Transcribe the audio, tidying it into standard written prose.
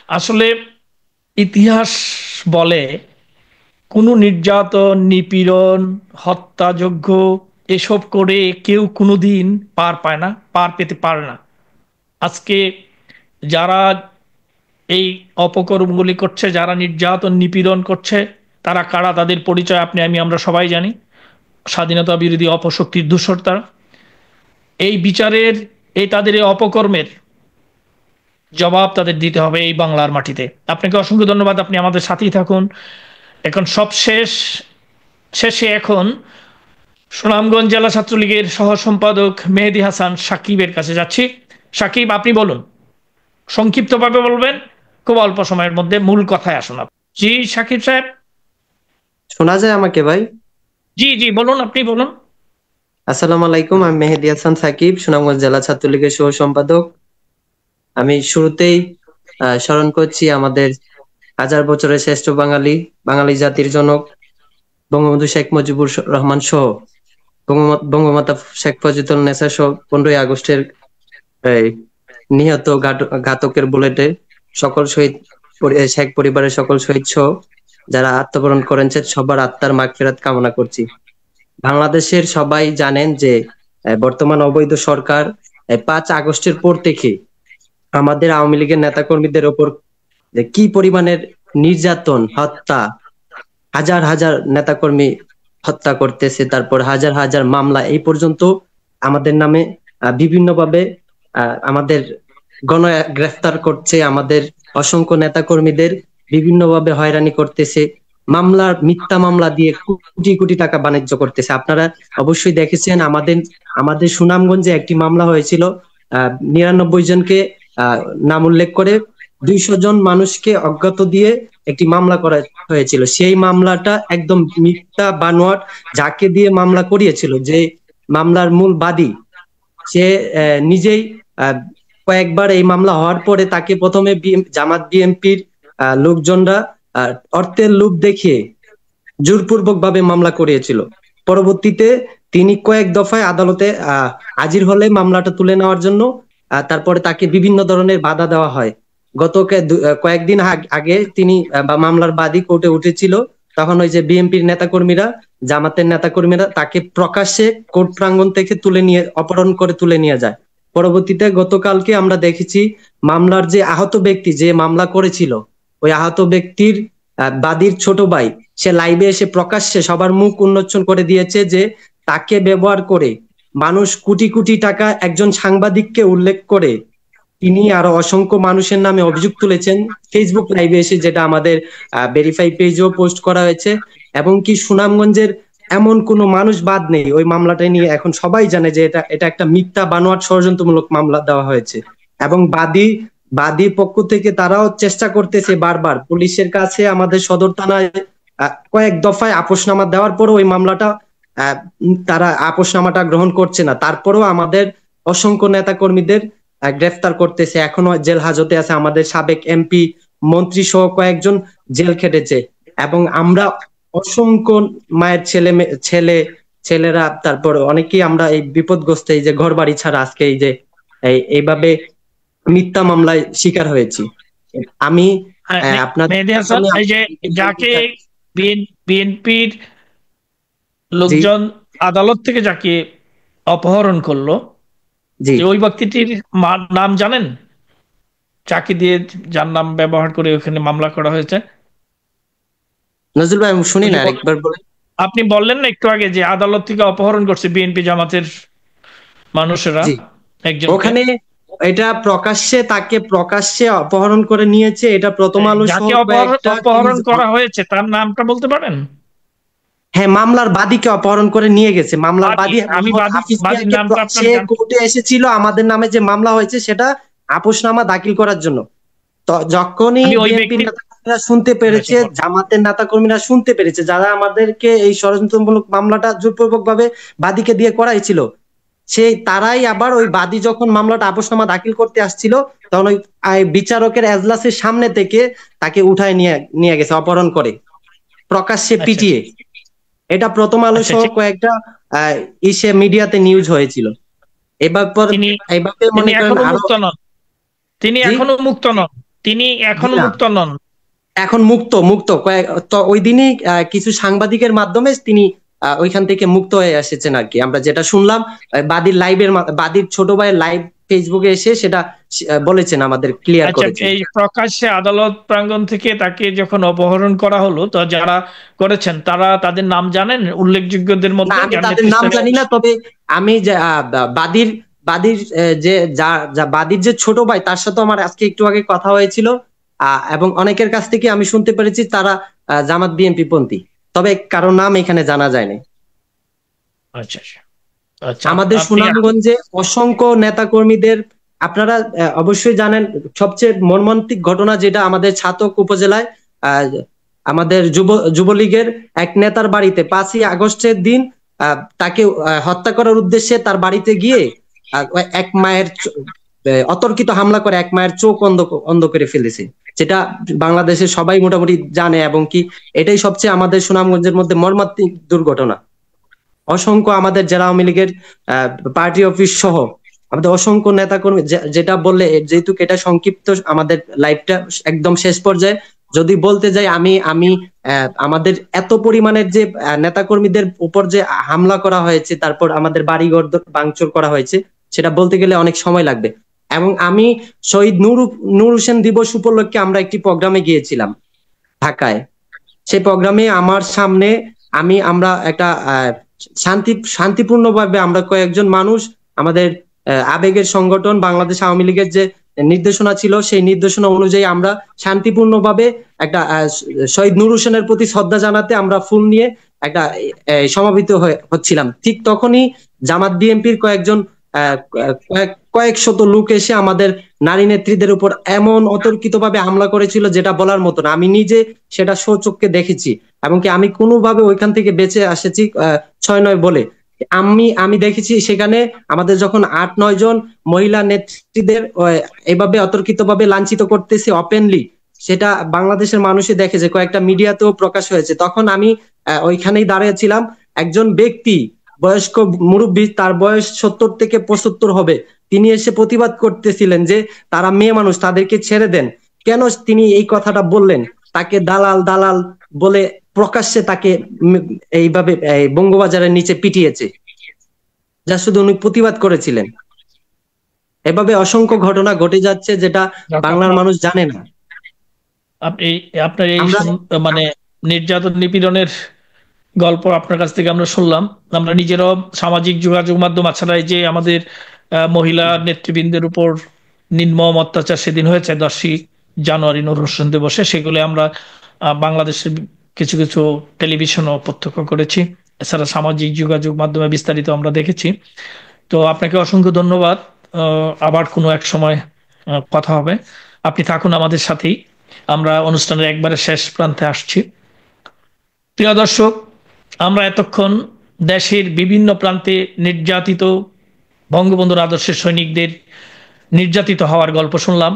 আসলে ইতিহাস বলে কোনো নির্যাতন, নিপীড়ন, হত্যাযজ্ঞ এসব করে কেউ কোনোদিন পার পায় না, পার পেতে পারে না। আজকে যারা এই অপকর্মগুলি করছে, যারা নির্যাতন নিপীড়ন করছে, তারা কারা, তাদের পরিচয় আপনি আমি আমরা সবাই জানি। স্বাধীনতা বিরোধী অপশক্তির দূষর তারা। এই বিচারের, তাদের এই অপকর্মের জবাব তাদের দিতে হবে এই বাংলার মাটিতে। আপনাকে অসংখ্য ধন্যবাদ, আপনি আমাদের সাথেই থাকুন। এখন সব শেষে এখন সুনামগঞ্জ জেলা ছাত্রলীগের সহ সম্পাদক মেহেদী হাসান সাকিবের কাছে যাচ্ছি। সাকিব, আপনি বলুন, সংক্ষিপ্তভাবে বলবেন, খুব অল্প সময়ের মধ্যে মূল কথায় আসুন আপনি। জি সাকিব সাহেব। শোনা যায় আমাকে ভাই? জি জি, বলুন, আপনি বলুন। আসসালামু আলাইকুম, আমি মেহেদী হাসান সাকিব, সুনামগঞ্জ জেলা ছাত্রলীগের সহ সম্পাদক। আমি শুরুতেই স্মরণ করছি আমাদের হাজার বছরের শ্রেষ্ঠ বাঙালি, বাঙালি জাতির জনক বঙ্গবন্ধু শেখ মুজিবুর রহমান সহ বঙ্গমাতা শেখ ফজিলাতুন্নেছা নেসা সহ 15ই আগস্টের এই নিহত ঘাতকের বুলেটে সকল শহীদ শেখ পরিবারের সকল শহীদ সহ যারা আত্মবরণ করেছেন সবার আত্মার মাগফিরাত কামনা করছি। বাংলাদেশের সবাই জানেন যে বর্তমান অবৈধ সরকার 5 আগস্টের পর থেকে আমাদের আওয়ামী লীগের নেতাকর্মীদের ওপর যে কি পরিমাণের নির্যাতন, হত্যা, হাজার হাজার নেতাকর্মী হত্যা করতেছে, তারপর হাজার হাজার মামলা এই পর্যন্ত আমাদের নামে বিভিন্নভাবে আমাদের গ্রেফতার করছে, আমাদের অসংখ্য নেতাকর্মীদের বিভিন্নভাবে হয়রানি করতেছে, মিথ্যা মামলা দিয়ে কোটি কোটি টাকা বাণিজ্য করতেছে। আপনারা অবশ্যই দেখেছেন আমাদের আমাদের সুনামগঞ্জে একটি মামলা হয়েছিল, 99 জনকে নাম উল্লেখ করে 200 জন মানুষকে অজ্ঞাত দিয়ে একটি মামলা করা হয়েছিল। সেই মামলাটা একদম মিথ্যা বানোয়াট। যাকে দিয়ে মামলা করিয়েছিল, যে মামলার মূল বাদী, সে নিজেই কয়েকবার এই মামলা হওয়ার পরে তাকে প্রথমে জামাত বিএনপির লোকজনরা অর্থের লোভ দেখিয়ে জোরপূর্বক ভাবে মামলা করিয়েছিল। পরবর্তীতে তিনি কয়েক দফায় আদালতে হাজির হলে মামলাটা তুলে নেওয়ার জন্য তারপরে তাকে বিভিন্ন ধরনের বাধা দেওয়া হয়। গত কয়েকদিন আগে তিনি বা মামলার বাদী কোর্টে উঠেছিল, তখন ওই যে বিএনপির নেতাকর্মীরা, জামাতের নেতাকর্মীরা তাকে প্রকাশ্যে কোর্ট প্রাঙ্গণ থেকে অপহরণ করে তুলে নিয়ে যায়। পরবর্তীতে গতকালকে আমরা দেখেছি মামলার যে আহত ব্যক্তি, যে মামলা করেছিল, ওই আহত ব্যক্তির বাদীর ছোট ভাই সে লাইভে এসে প্রকাশ্যে সবার মুখ উন্মোচন করে দিয়েছে যে তাকে ব্যবহার করে মানুষ কোটি কোটি টাকা, একজন সাংবাদিককে উল্লেখ করে তিনি আরো অসংখ্য মানুষের নামে অভিযোগ তুলেছেন ফেসবুক লাইভে এসে, যেটা আমাদের ভেরিফাই পেজেও পোস্ট করা হয়েছে। এবং কি সুনামগঞ্জের এমন কোনো মানুষ বাদ নেই ওই মামলাটা নিয়ে। এখন সবাই জানে যে এটা একটা মিথ্যা বানোয়াট ষড়যন্ত্রমূলক মামলা দেওয়া হয়েছে। এবং বাদী পক্ষ থেকে তারাও চেষ্টা করতেছে বারবার পুলিশের কাছে, আমাদের সদর থানায় কয়েক দফায় আপোষনামা দেওয়ার পরও ওই মামলাটা তারা আপোষনামাটা গ্রহণ করছে না। তারপরেও আমাদের অসংখ্য নেতা কর্মীদের গ্রেফতার করতেছে, এখনো জেল হাজতে আছে। আমাদের সাবেক এমপি, মন্ত্রী সহ কয়েকজন জেল খেটেছে। এবং আমরা অসংখ্য মায়ের ছেলেরা, তারপর অনেকেই আমরা এই বিপদগ্রস্ত, এই যে ঘর বাড়ি ছাড়া আজকে এই যে এইভাবে মিথ্যা মামলায় শিকার হয়েছি। আমি আপনার মেহেদী হাসান, এই যে যাকে বিএনপির জি লোকজন আদালত থেকে যাকে অপহরণ করলো, জি যে ওই ব্যক্তিটির নাম জানেন? যাকে দিয়ে, যার নাম ব্যবহার করে ওখানে মামলা করা হয়েছে। নজরুল ভাই, আমি শুনি ওই না, যে আরেকবার বলেন। আপনি বললেন না একটু আগে যে আদালত থেকে অপহরণ করছে বিএনপি জামাতের মানুষেরা জি, একজনকে। ওখানে এটা তাকে প্রকাশ্যে অপহরণ করে নিয়েছে, এটা প্রথম আলো সহ যাকে কয়েকটা অপহরণ নিউজ। করা হয়েছে তার নামটা বলতে পারেন? হ্যাঁ, মামলার বাদীকে অপহরণ করে নিয়ে গেছে। মামলার বাদী, বাদী আমি মোহাম্মদ হাফিজ বাদীর মিয়াকে নামটা আপনার সে কোর্টে এসেছিল আমাদের নামে যে মামলা হয়েছে সেটা আপোষনামা দাখিল করার জন্য। তো যখনই আমি ওই বিএনপির ব্যক্তির নেতাকর্মীরা শুনতে পেরেছে, জামাতের নেতাকর্মীরা শুনতে পেরেছে, যারা আমাদেরকে এই ষড়যন্ত্রমূলক মামলাটা জোরপূর্বক ভাবে বাদীকে দিয়ে করাইছিল, তারাই আবার ওই বাদী যখন মামলাটা আপোষনামা দাখিল করতে আসছিল, তখন ওই বিচারকের এজলাসের সামনে থেকে তাকে উঠায় নিয়ে নিয়ে গেছে অপহরণ করে, প্রকাশ্যে আচ্ছা পিটিয়ে। এটা প্রথম আলো আচ্ছা সহ ঠিক। কয়েকটা মিডিয়াতে নিউজ হয়েছিল। এবার পর তিনি এইভাবে তিনি মনে করেন এখনো আরো। মুক্ত নন। তিনি জি এখনো মুক্ত নন। তিনি জি এখনো না, মুক্ত নন। এখন মুক্ত মুক্ত তো ওই দিনই কিছু সাংবাদিকের মাধ্যমে তিনি ওইখান থেকে মুক্ত হয়ে এসেছেন আর কি, আমরা যেটা শুনলাম। বাদীর লাইভের বাদীর ছোট ভাইয়ের লাইভ ফেসবুকে এসে সেটা বলেছেন, আমাদের ক্লিয়ার আচ্ছা, করেছেন। এই প্রকাশ্যে আদালত প্রাঙ্গণ থেকে তাকে যখন অপহরণ করা হলো, তো যারা করেছেন তারা তাদের নাম জানেন উল্লেখযোগ্যদের না, মধ্যে আমি যার তাদের নাম নেতৃস্থানীয়? জানি না, তবে আমি যে বাদীর বাদীর যে বাদীর যে ছোট ভাই তার সাথে আমার আজকে একটু আগে কথা হয়েছিল, এবং অনেকের কাছ থেকে আমি শুনতে পেরেছি তারা জামাত বিএনপি পন্থী, তবে কারো নাম এখানে জানা যায়নি। আচ্ছা, আচ্ছা, আচ্ছা। আমাদের আপনি সুনামগঞ্জে অসংখ্য নেতা কর্মীদের, আপনারা অবশ্যই জানেন, সবচেয়ে মর্মান্তিক ঘটনা যেটা আমাদের ছাতক উপজেলায় আহ, আমাদের যুবলীগের এক নেতার বাড়িতে 5ই আগস্টের দিন তাকে হত্যা করার উদ্দেশ্যে তার বাড়িতে গিয়ে এক মায়ের অতর্কিত হামলা করে এক মায়ের চোখ অন্ধ অন্ধ করে ফেলেছে, যেটা বাংলাদেশের সবাই মোটামুটি জানে, এবং কি এটাই সবচেয়ে আমাদের সুনামগঞ্জের মধ্যে মর্মান্তিক দুর্ঘটনা। অসংখ্য আমাদের জেলা আওয়ামী লীগের পার্টি অফিস সহ আমাদের অসংখ্য নেতাকর্মী, যেটা বললে যেহেতু এটা সংক্ষিপ্ত আমাদের লাইফটা একদম শেষ পর্যায়ে, যদি বলতে যাই আমি আমি আমাদের এত পরিমাণের যে নেতাকর্মীদের উপর যে হামলা করা হয়েছে, তারপর আমাদের বাড়িঘর ভাঙচুর করা হয়েছে, সেটা বলতে গেলে অনেক সময় লাগবে। এবং আমি শহীদ নূর হোসেন দিবস উপলক্ষে আমরা একটি প্রোগ্রামে গিয়েছিলাম ঢাকায়। সেই প্রোগ্রামে আমার সামনে আমরা একটা শান্তিপূর্ণভাবে আমরা কয়েকজন মানুষ আমাদের আবেগের সংগঠন বাংলাদেশ আওয়ামী লীগের যে নির্দেশনা ছিল সেই নির্দেশনা অনুযায়ী আমরা শান্তিপূর্ণভাবে একটা শহীদ নূর হোসেনের প্রতি শ্রদ্ধা জানাতে আমরা ফুল নিয়ে একটা সমাবেত হচ্ছিলাম। ঠিক তখনই জামাত বিএনপির কয়েকজন কয়েক শত লোক এসে আমাদের নারী নেত্রীদের উপর এমন অতর্কিতভাবে হামলা করেছিল যেটা বলার মতো না। আমি নিজে সেটা স্বচক্ষে দেখেছি, এবং কি আমি কোনোভাবে ওইখান থেকে বেঁচে আসেছি 6-9 বলে। আমি দেখেছি সেখানে আমাদের যখন 8-9 জন মহিলা নেত্রীদের এভাবে অতর্কিতভাবে লাঞ্ছিত করতেছে ওপেনলি, সেটা বাংলাদেশের মানুষই দেখেছে, কয়েকটা মিডিয়াতেও প্রকাশ হয়েছে। তখন আমি ওইখানেই দাঁড়িয়েছিলাম। একজন ব্যক্তি, বয়স্ক মুরব্বী, তার বয়স 70 থেকে 75 হবে, তিনি এসে প্রতিবাদ করতেছিলেন যে তারা মেয়ে মানুষ, তাদেরকে ছেড়ে দেন। কেন তিনি এই কথাটা বললেন? তাকে দালাল দালাল বলে প্রকাশ্যে তাকে এইভাবে বঙ্গবাজারের নিচে পিটিয়েছে, যা শুধু উনি প্রতিবাদ করেছিলেন। এভাবে অসংখ্য ঘটনা ঘটে যাচ্ছে যেটা বাংলার আপনার মানুষ জানে না। আপনি আপনার এই আমরা মানে নির্যাতন নিপীড়নের গল্প আপনার কাছ থেকে আমরা শুনলাম। আমরা নিজেরাও সামাজিক যোগাযোগ মাধ্যম, ছাড়া এই যে আমাদের মহিলা নেতৃবৃন্দের উপর নির্মম অত্যাচার সেদিন হয়েছে 10ই জানুয়ারি নূর হোসেন দিবসে, সেগুলো আমরা বাংলাদেশের কিছু কিছু টেলিভিশনও প্রত্যক্ষ করেছি। এছাড়া সামাজিক যোগাযোগ মাধ্যমে বিস্তারিত আমরা দেখেছি। তো আপনাকে অসংখ্য ধন্যবাদ। আবার কোনো এক সময় কথা হবে। আপনি থাকুন আমাদের সাথেই। আমরা অনুষ্ঠানের একবারে শেষ প্রান্তে আসছি। প্রিয় দর্শক, আমরা এতক্ষণ দেশের বিভিন্ন প্রান্তে নির্যাতিত বঙ্গবন্ধুর আদর্শের সৈনিকদের নির্যাতিত হওয়ার গল্প শুনলাম।